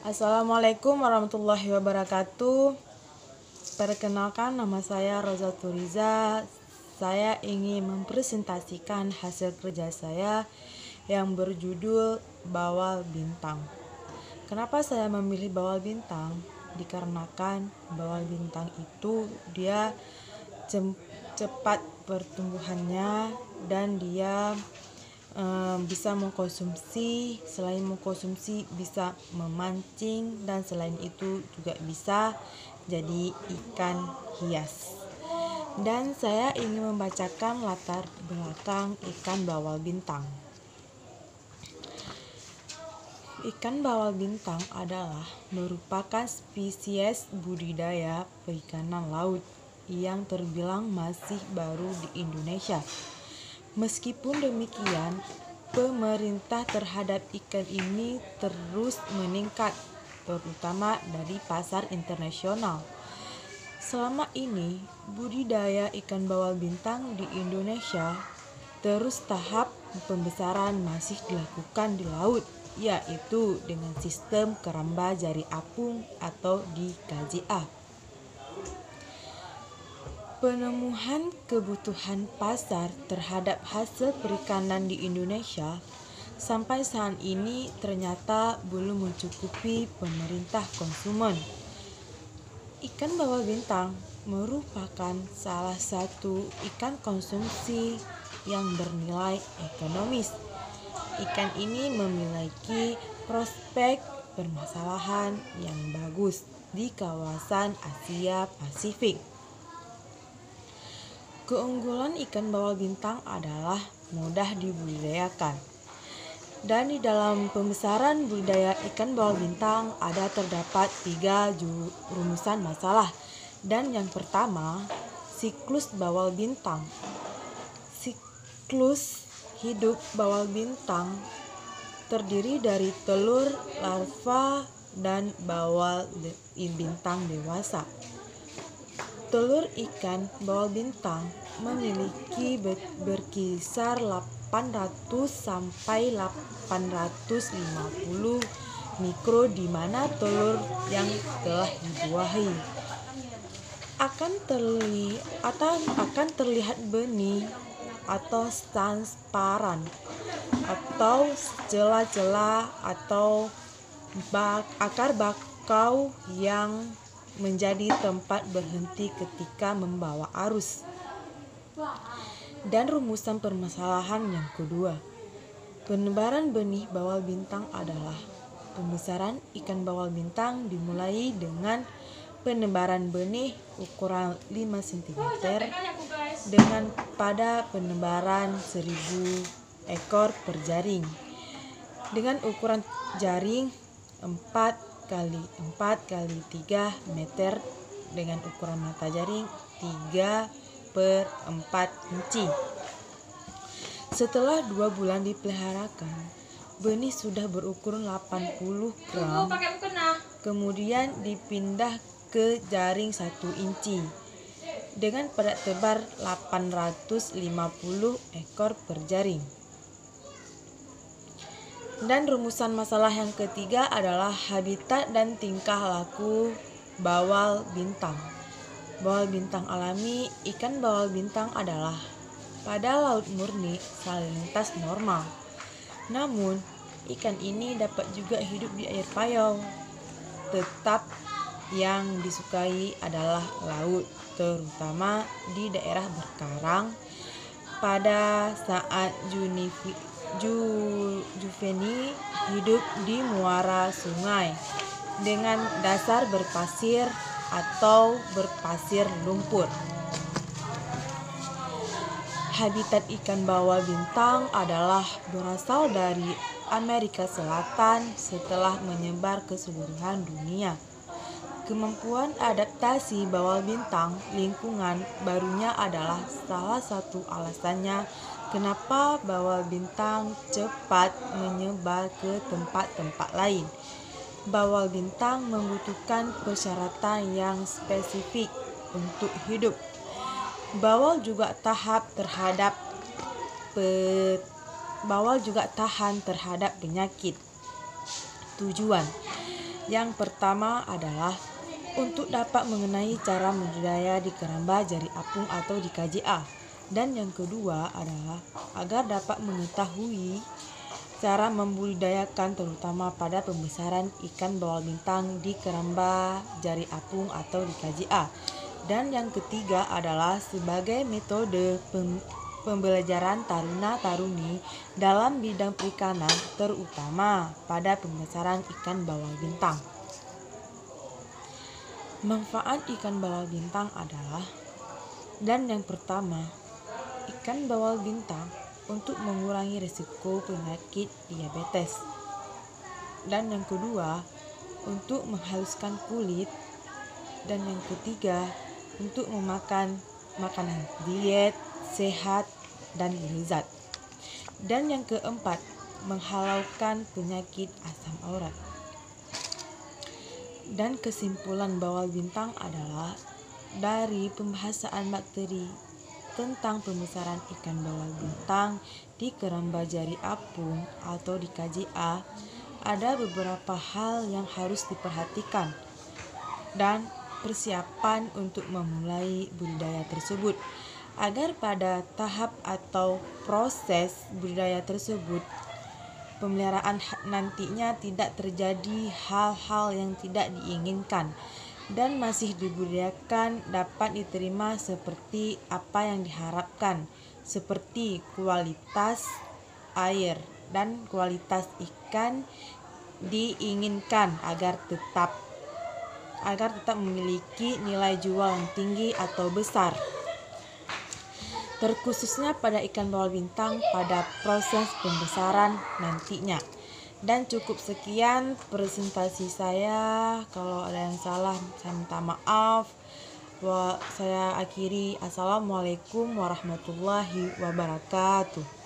Assalamualaikum warahmatullahi wabarakatuh. Perkenalkan, nama saya Roza Turiza. Saya ingin mempresentasikan hasil kerja saya yang berjudul Bawal Bintang. Kenapa saya memilih bawal bintang? Dikarenakan bawal bintang itu dia cepat pertumbuhannya dan dia bisa mengkonsumsi, selain mengkonsumsi bisa memancing, dan selain itu juga bisa jadi ikan hias. Dan saya ingin membacakan latar belakang ikan bawal bintang. Ikan bawal bintang adalah merupakan spesies budidaya perikanan laut yang terbilang masih baru di Indonesia. Meskipun demikian, pemerintah terhadap ikan ini terus meningkat, terutama dari pasar internasional. Selama ini, budidaya ikan bawal bintang di Indonesia terus tahap pembesaran masih dilakukan di laut, yaitu dengan sistem keramba jari apung atau di KJA. Pemenuhan kebutuhan pasar terhadap hasil perikanan di Indonesia sampai saat ini ternyata belum mencukupi pemerintah konsumen. Ikan bawal bintang merupakan salah satu ikan konsumsi yang bernilai ekonomis. Ikan ini memiliki prospek permasalahan yang bagus di kawasan Asia Pasifik. Keunggulan ikan bawal bintang adalah mudah dibudidayakan. Dan di dalam pembesaran budidaya ikan bawal bintang terdapat 3 rumusan masalah. Dan yang pertama, siklus bawal bintang. Siklus hidup bawal bintang terdiri dari telur, larva, dan bawal bintang dewasa. Telur ikan bawal bintang memiliki berkisar 800 sampai 850 mikro, di mana telur yang telah dibuahi akan terlihat benih atau transparan atau celah-celah atau akar bakau yang menjadi tempat berhenti ketika membawa arus. Dan rumusan permasalahan yang kedua, penebaran benih bawal bintang adalah pembesaran ikan bawal bintang dimulai dengan penebaran benih ukuran 5 cm dengan pada penebaran 1000 ekor per jaring dengan ukuran jaring 4 kali 4 kali 3 meter dengan ukuran mata jaring 3/4 inci. Setelah 2 bulan dipeliharakan, benih sudah berukur 80 gram, kemudian dipindah ke jaring 1 inci dengan pada tebar 850 ekor per jaring. Dan rumusan masalah yang ketiga adalah habitat dan tingkah laku bawal bintang. Bawal bintang alami. Ikan bawal bintang adalah pada laut murni selalu lintas normal. Namun, ikan ini dapat juga hidup di air payau. Tetap yang disukai adalah laut, terutama di daerah berkarang. Pada saat juveni hidup di muara sungai dengan dasar berpasir atau berpasir lumpur. Habitat ikan bawal bintang adalah berasal dari Amerika Selatan setelah menyebar ke seluruh dunia. Kemampuan adaptasi bawal bintang lingkungan barunya adalah salah satu alasannya kenapa bawal bintang cepat menyebar ke tempat-tempat lain. Bawal bintang membutuhkan persyaratan yang spesifik untuk hidup. Bawal juga tahan terhadap penyakit. Tujuan: Yang pertama adalah untuk dapat mengenai cara budidaya di keramba jari apung atau di KJA. Dan yang kedua adalah agar dapat mengetahui cara membudidayakan terutama pada pembesaran ikan bawal bintang di keramba jari apung atau di KJA. Dan yang ketiga adalah sebagai metode pembelajaran taruna-taruni dalam bidang perikanan terutama pada pembesaran ikan bawal bintang. Manfaat ikan bawal bintang adalah, dan yang pertama, ikan bawal bintang untuk mengurangi risiko penyakit diabetes. Dan yang kedua, untuk menghaluskan kulit. Dan yang ketiga, untuk memakan makanan diet, sehat, dan lezat. Dan yang keempat, menghalaukan penyakit asam urat. Dan kesimpulan bawal bintang adalah dari pembahasan bakteri tentang pembesaran ikan bawal bintang di keramba jari apung atau di KJA, ada beberapa hal yang harus diperhatikan dan persiapan untuk memulai budidaya tersebut agar pada tahap atau proses budidaya tersebut pemeliharaan nantinya tidak terjadi hal-hal yang tidak diinginkan dan masih dibudidayakan dapat diterima seperti apa yang diharapkan, seperti kualitas air dan kualitas ikan diinginkan agar tetap memiliki nilai jual yang tinggi atau besar, terkhususnya pada ikan bawal bintang pada proses pembesaran nantinya. Dan cukup sekian presentasi saya. Kalau ada yang salah saya minta maaf. Saya akhiri. Assalamualaikum warahmatullahi wabarakatuh.